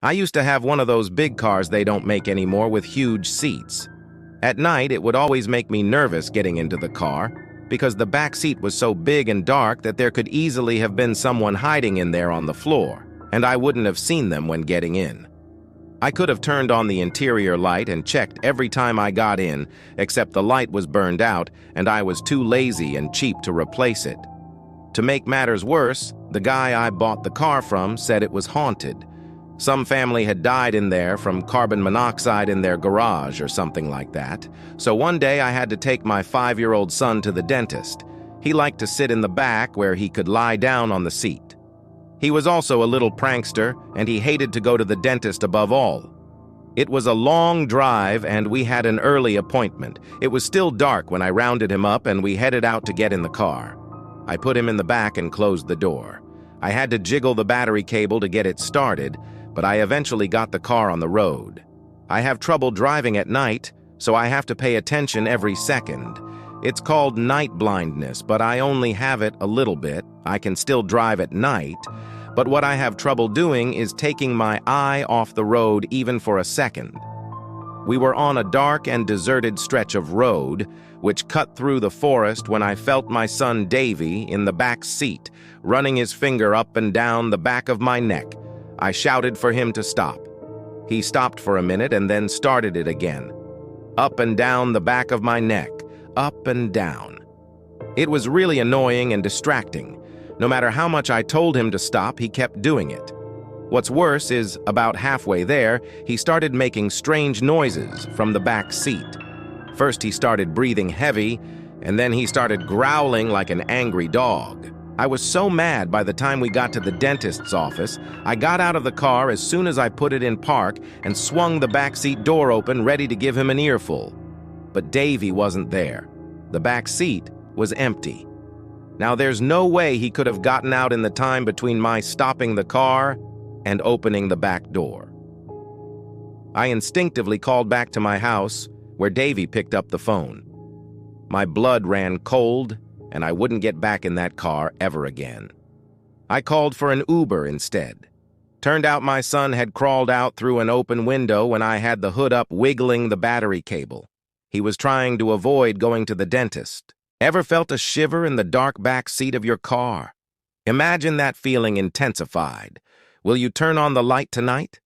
I used to have one of those big cars they don't make anymore with huge seats. At night, it would always make me nervous getting into the car because the back seat was so big and dark that there could easily have been someone hiding in there on the floor, and I wouldn't have seen them when getting in. I could have turned on the interior light and checked every time I got in, except the light was burned out and I was too lazy and cheap to replace it. To make matters worse, the guy I bought the car from said it was haunted. Some family had died in there from carbon monoxide in their garage or something like that. So one day I had to take my 5-year-old son to the dentist. He liked to sit in the back where he could lie down on the seat. He was also a little prankster, and he hated to go to the dentist above all. It was a long drive, and we had an early appointment. It was still dark when I rounded him up, and we headed out to get in the car. I put him in the back and closed the door. I had to jiggle the battery cable to get it started, but I eventually got the car on the road. I have trouble driving at night, so I have to pay attention every second. It's called night blindness, but I only have it a little bit. I can still drive at night, but what I have trouble doing is taking my eye off the road even for a second. We were on a dark and deserted stretch of road, which cut through the forest when I felt my son Davy in the back seat, running his finger up and down the back of my neck. I shouted for him to stop. He stopped for a minute and then started it again. Up and down the back of my neck, up and down. It was really annoying and distracting. No matter how much I told him to stop, he kept doing it. What's worse is, about halfway there, he started making strange noises from the back seat. First he started breathing heavy, and then he started growling like an angry dog. I was so mad by the time we got to the dentist's office, I got out of the car as soon as I put it in park and swung the backseat door open, ready to give him an earful. But Davy wasn't there. The back seat was empty. Now there's no way he could have gotten out in the time between my stopping the car and opening the back door. I instinctively called back to my house, where Davy picked up the phone. My blood ran cold, and I wouldn't get back in that car ever again. I called for an Uber instead. Turned out my son had crawled out through an open window when I had the hood up wiggling the battery cable. He was trying to avoid going to the dentist. Ever felt a shiver in the dark back seat of your car? Imagine that feeling intensified. Will you turn on the light tonight?